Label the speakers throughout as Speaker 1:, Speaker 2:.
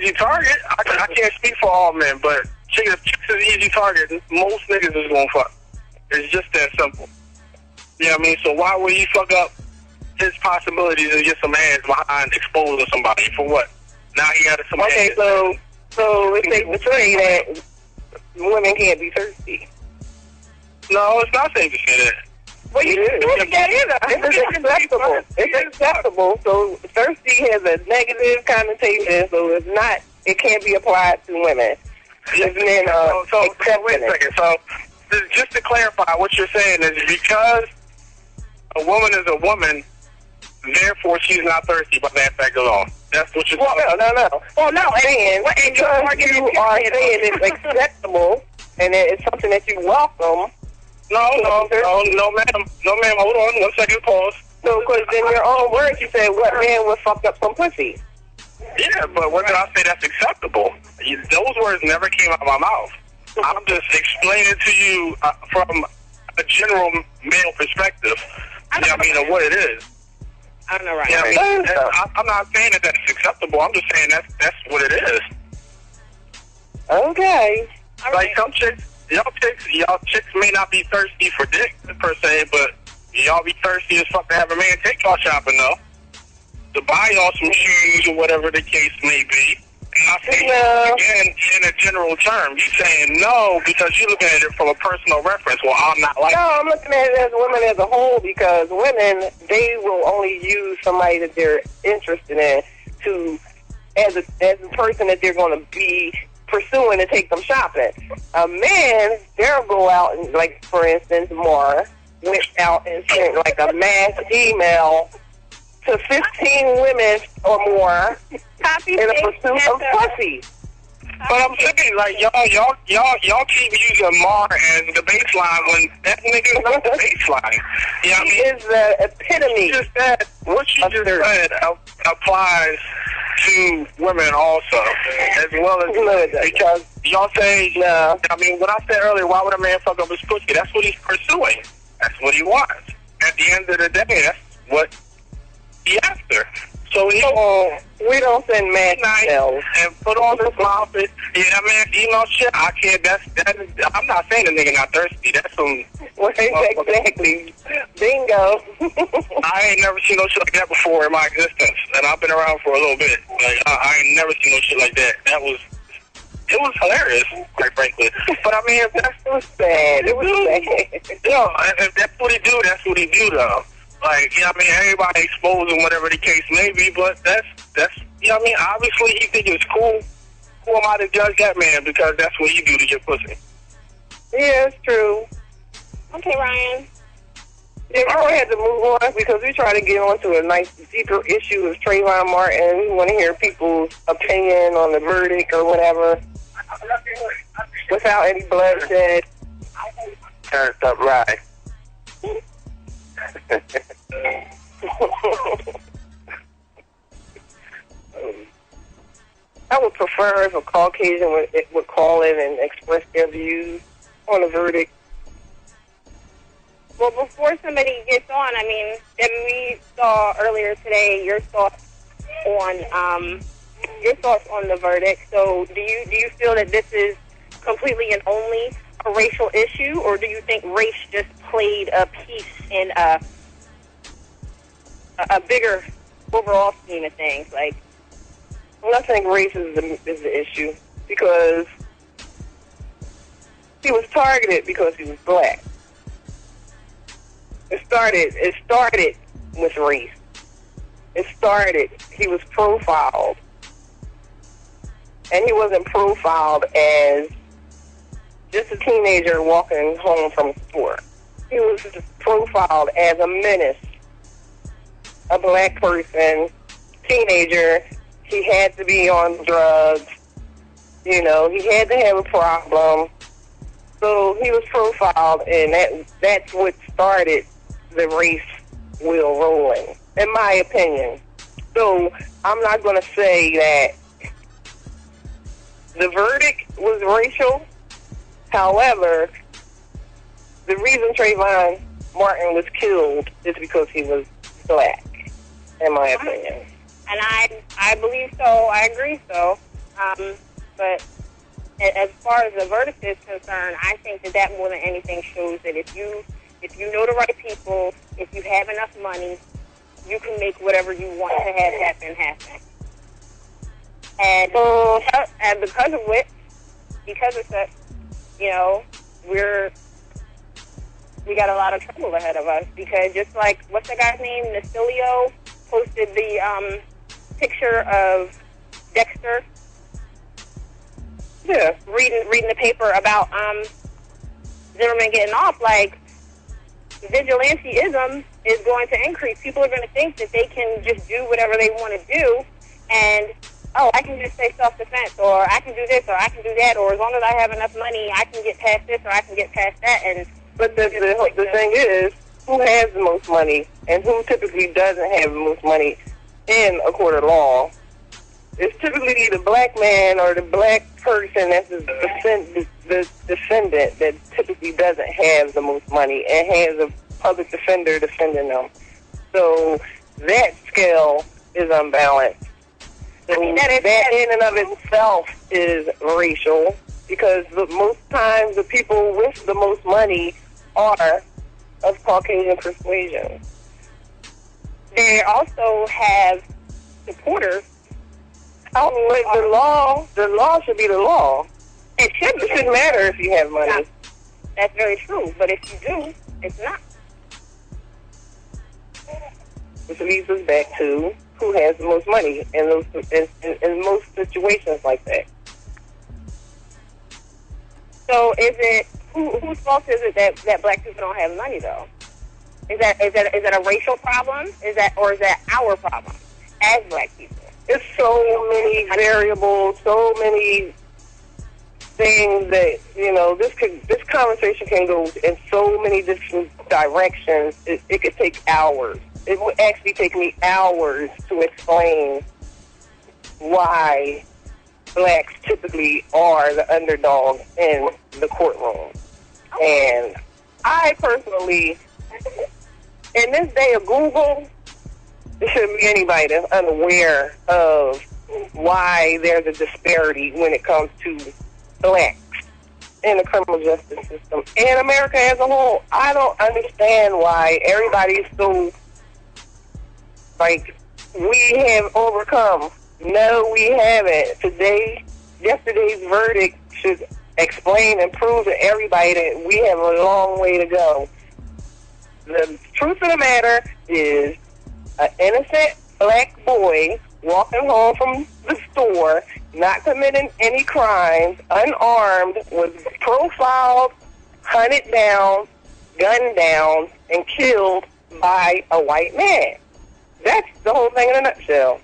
Speaker 1: easy target. I can't speak for all men, but if chicks is an easy target, most niggas is gonna fuck. It's just that simple. You know what I mean? So why would he fuck up his possibilities and get some ass behind exposing somebody for what? Now he got some.
Speaker 2: Okay, so it's safe to say that women can't be thirsty.
Speaker 1: No, it's not safe to say that.
Speaker 2: Well, you do that either. It's acceptable. It's acceptable. So thirsty has a negative connotation, so it's not. It can't be applied to women. Men
Speaker 1: so wait a second. So just to clarify, what you're saying is because a woman is a woman, therefore she's not thirsty by that fact alone. That's what you're saying.
Speaker 2: No. Well, no, and because you are saying it's acceptable and it's something that you welcome.
Speaker 1: No, ma'am. Hold on, 1 second, pause.
Speaker 2: So, because in your own words, you said, what man would fuck up some pussy?
Speaker 1: Yeah, but when did I say that's acceptable? Those words never came out of my mouth. I'm just explaining to you from a general male perspective, you know what I mean, of what it is.
Speaker 2: I know, right?
Speaker 1: You know what I mean? I'm not saying that that's acceptable. I'm just saying that's what it is.
Speaker 2: Okay.
Speaker 1: Like some chicks, y'all chicks may not be thirsty for dick per se, but y'all be thirsty as fuck to have a man take y'all shopping though, to buy y'all some shoes or whatever the case may be. And I say again in a general term, you saying no because you're looking at it from a personal reference. Well, I'm not like.
Speaker 2: No, I'm looking at it as women as a whole because women, they will only use somebody that they're interested in to as a person that they're going to be pursuing to take them shopping. A man, they'll go out and, like, for instance, Mara went out and sent like a mass email to 15 women or more in a pursuit of pussy.
Speaker 1: But I'm saying, like, y'all keep using Mar as the baseline when that nigga's not the baseline. You know what I mean?
Speaker 2: He is the epitome.
Speaker 1: What you just said applies to women also, as well as because y'all say, I mean, what I said earlier, why would a man fuck up his pussy? That's what he's pursuing. That's what he wants. At the end of the day, that's what he after. So
Speaker 2: we don't send mass emails
Speaker 1: and put on the smile face. Yeah, man, email shit. I can't. I'm not saying the nigga not thirsty. That's some.
Speaker 2: Well, exactly. Bingo.
Speaker 1: I ain't never seen no shit like that before in my existence, and I've been around for a little bit. Like I ain't never seen no shit like that. It was hilarious, quite frankly. But I mean,
Speaker 2: it was sad. It was sad.
Speaker 1: Yo, if that's what he do, that's what he do, though. Like, you know what I mean, everybody exposing whatever the case may be, but that's you know what I mean, obviously he think it's cool. Who am I to judge that man because that's what he do to get pussy?
Speaker 2: Yeah, it's true.
Speaker 3: Okay, Ryan.
Speaker 2: Yeah, we're going to have to move on because we try to get on to a nice, deeper issue of Trayvon Martin. We want to hear people's opinion on the verdict or whatever without any bloodshed.
Speaker 1: Turned up right.
Speaker 2: I would prefer if a Caucasian would call in and express their views on the verdict.
Speaker 3: Well, before somebody gets on, I mean, we saw earlier today your thoughts on the verdict. So, do you feel that this is completely and only a racial issue, or do you think race just played a piece in a bigger overall scheme of things? Like,
Speaker 2: well, I think race is the issue because he was targeted because he was black. It started with race. He was profiled, and he wasn't profiled as just a teenager walking home from a store. He was profiled as a menace, a black person, teenager. He had to be on drugs. You know, he had to have a problem. So he was profiled, and that's what started the race wheel rolling, in my opinion. So I'm not going to say that the verdict was racial. However, the reason Trayvon Martin was killed is because he was black, in my opinion.
Speaker 3: And I believe so. I agree so. But as far as the verdict is concerned, I think that more than anything shows that if you know the right people, if you have enough money, you can make whatever you want to have happen. And because of which, because of that, we got a lot of trouble ahead of us. Because just like, what's the guy's name? Nasilio posted the picture of Dexter. Yeah, reading the paper about Zimmerman getting off. Like, vigilanteism is going to increase. People are going to think that they can just do whatever they want to do, and I can just say self-defense, or I can do this, or I can do that, or as long as I have enough money, I can get past this, or I can get past that. But the thing is, who has the most money, and who typically doesn't have the most money in a court of law? It's typically the black man or the black person that's the defendant that typically doesn't have the most money and has a public defender defending them. So that scale is unbalanced. So that in and of itself is racial, because most times the people with the most money are of Caucasian persuasion. They also have supporters. The law should be the law. It shouldn't matter if you have money. Yeah, that's very true. But if you do, it's not. Which leads us back to who has the most money in most situations like that. So whose fault is it that black people don't have money though? Is that a racial problem? Is that our problem as black people? It's so many variables, so many things that, this conversation can go in so many different directions. It could take hours. It would actually take me hours to explain why blacks typically are the underdog in the courtroom. And I personally, in this day of Google, there shouldn't be anybody that's unaware of why there's a disparity when it comes to blacks in the criminal justice system and America as a whole. I don't understand why everybody's so, we have overcome. No, we haven't. Yesterday's verdict should explain and prove to everybody that we have a long way to go. The truth of the matter is, an innocent black boy walking home from the store, not committing any crimes, unarmed, was profiled, hunted down, gunned down, and killed by a white man. That's the whole thing in a nutshell.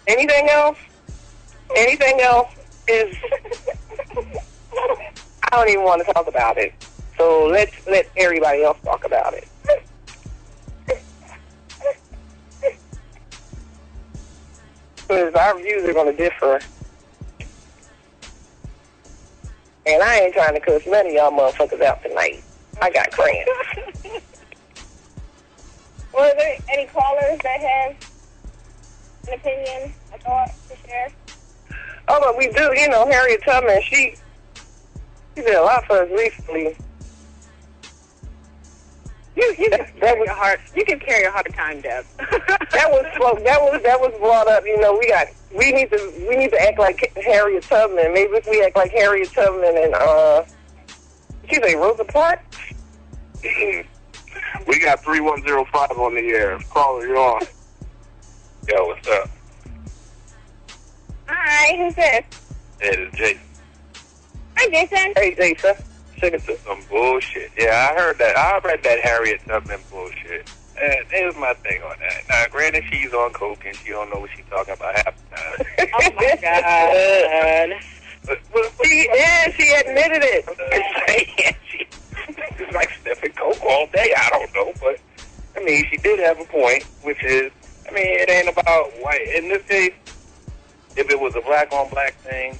Speaker 3: Anything else? Anything else is... I don't even want to talk about it. So let everybody else talk about it. Because our views are going to differ. And I ain't trying to cuss none of y'all motherfuckers out tonight. I got cramps. Were there any callers that have an opinion, a thought to share?
Speaker 2: Oh, but we do. Harriet Tubman, she did a lot for us recently. You can carry a hard time, Deb. that was brought up. We need to act like Harriet Tubman. Maybe if we act like Harriet Tubman and she's a Rosa Parks.
Speaker 1: We got 3105 on the air. Caller, you're on. Yo, what's up?
Speaker 3: Hi, who's this?
Speaker 1: Hey, it's Jason.
Speaker 3: Hi, Jason.
Speaker 2: Hey, Jason.
Speaker 1: Chicken to some bullshit. Yeah, I heard that. I read that Harriet Tubman bullshit. And here's my thing on that. Now, granted, she's on coke and she don't know what she's talking about half the time.
Speaker 3: Oh, my God.
Speaker 2: But she admitted it.
Speaker 1: She's like sniffing coke all day. I don't know. But, she did have a point, which is, it ain't about white. In this case, if it was a black-on-black thing,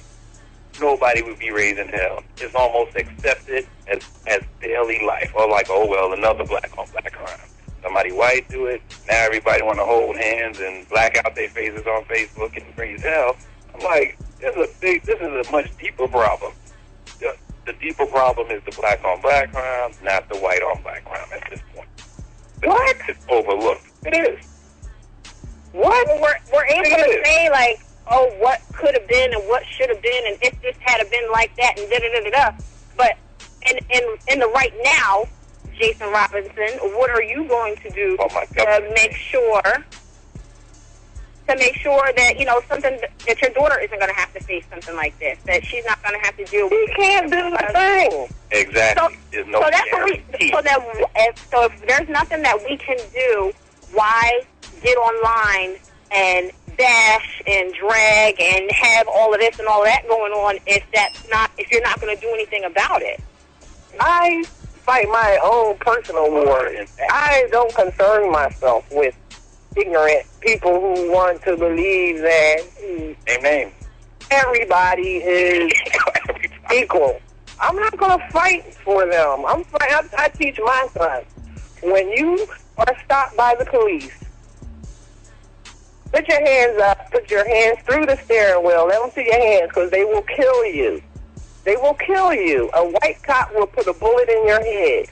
Speaker 1: nobody would be raised in hell. It's almost accepted as daily life. Or another black-on-black crime.
Speaker 4: somebody white do it. Now everybody want to hold hands and black out their faces on Facebook and crazy hell. I'm like, this is a much deeper problem. The deeper problem is the black on black crime, not the white on black crime at this point.
Speaker 2: What?
Speaker 4: It's overlooked. It is.
Speaker 2: What?
Speaker 3: We're able to say, like, oh, what could have been and what should have been, and if this had been like that, and da-da-da-da-da. But in the right now, Jason Robinson, what are you going to do to make sure that, you know, something that your daughter isn't going to have to face something like this, that she's not going to have to deal with?
Speaker 2: She can't do the thing.
Speaker 4: Exactly.
Speaker 3: So that's what if there's nothing that we can do, why get online and bash and drag and have all of this and all that going on if you're not going to do anything about it?
Speaker 2: I fight my own personal war. I don't concern myself with ignorant people who want to believe that everybody is equal. I'm not going to fight for them. I teach my son, when you are stopped by the police, put your hands up, put your hands through the steering wheel, let them see your hands, because they will kill you. They will kill you. A white cop will put a bullet in your head.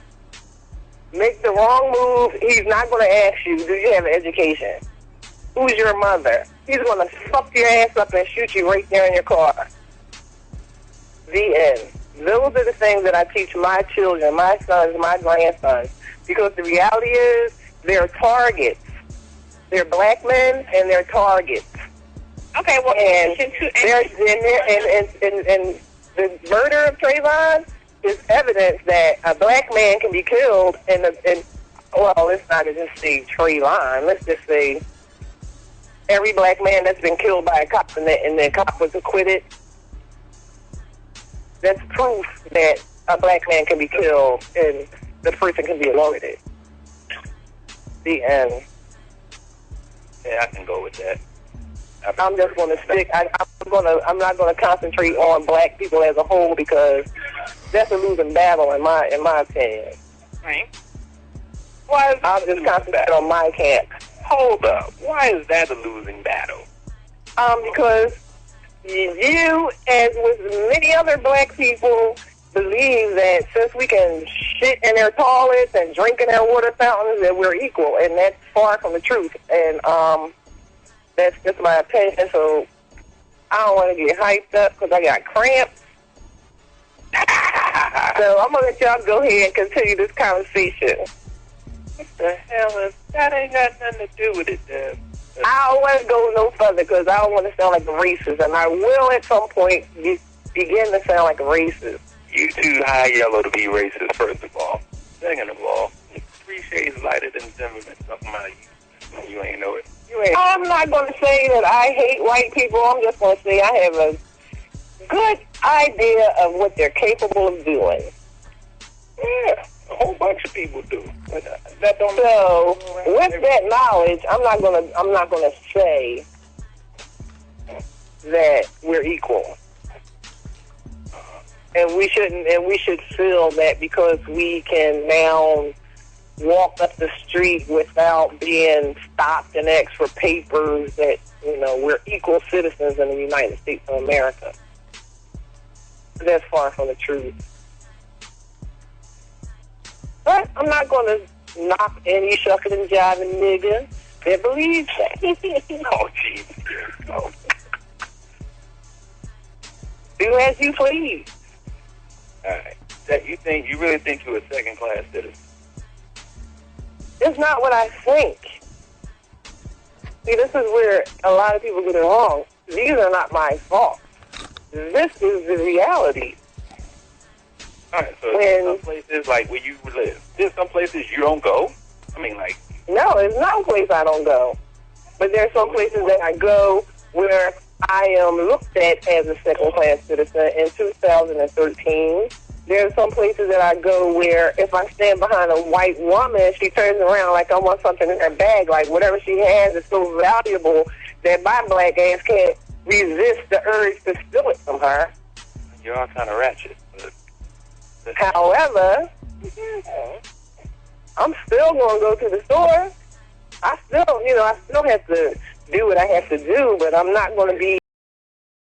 Speaker 2: Make the wrong move, he's not going to ask you, do you have an education? Who's your mother? He's going to fuck your ass up and shoot you right there in your car. The end. Those are the things that I teach my children, my sons, my grandsons. Because the reality is, they're targets. They're black men, and they're targets.
Speaker 3: Okay, well,
Speaker 2: and the murder of Trayvon is evidence that a black man can be killed, well, let's not just say Trayvon. Let's just say every black man that's been killed by a cop and the cop was acquitted. That's proof that a black man can be killed and the person can be acquitted. The end.
Speaker 4: Yeah, I can go with that.
Speaker 2: I'm just going to stick. I'm not going to concentrate on black people as a whole because that's a losing battle in my opinion.
Speaker 3: Right.
Speaker 2: I'll just concentrate on my camp.
Speaker 4: Hold up. Why is that a losing battle?
Speaker 2: Because you, as with many other black people, believe that since we can shit in their toilets and drink in their water fountains, that we're equal, and that's far from the truth. And that's just my opinion. So I don't want to get hyped up because I got cramps. So I'm gonna let y'all go ahead and continue this conversation.
Speaker 4: What the hell is that? Ain't got nothing to do with it, then.
Speaker 2: I don't want to go no further because I don't want to sound like a racist, and I will at some point begin to sound like a racist.
Speaker 4: You too high yellow to be racist, first of all. Second of all, 3 shades lighter than Zimmerman, something about you. You ain't know it.
Speaker 2: I'm not going to say that I hate white people. I'm just going to say I have a good idea of what they're capable of doing.
Speaker 4: Yeah, a whole bunch of people do. But
Speaker 2: so, with that knowledge, I'm not going to say that we're equal. And we should feel that because we can now walk up the street without being stopped and asked for papers, that, you know, we're equal citizens in the United States of America. That's far from the truth. But I'm not going to knock any shucking and jiving nigga that believes that.
Speaker 4: Oh, jeez. Oh.
Speaker 2: Do as you please.
Speaker 4: All right. You really think you're a second-class citizen?
Speaker 2: It's not what I think. See, this is where a lot of people get it wrong. These are not my faults. This is the reality.
Speaker 4: All right, so some places, like where you live, there's some places you don't go? I mean, like...
Speaker 2: No, there's no place I don't go. But there's some places that I go where I am looked at as a second-class citizen in 2013. There's some places that I go where if I stand behind a white woman, she turns around like I want something in her bag, like whatever she has is so valuable that my black ass can't resist the urge to steal it from her.
Speaker 4: You're all kind of ratchet.
Speaker 2: However, I'm still going to go to the store. I still have to do what I have to do, but I'm not going to be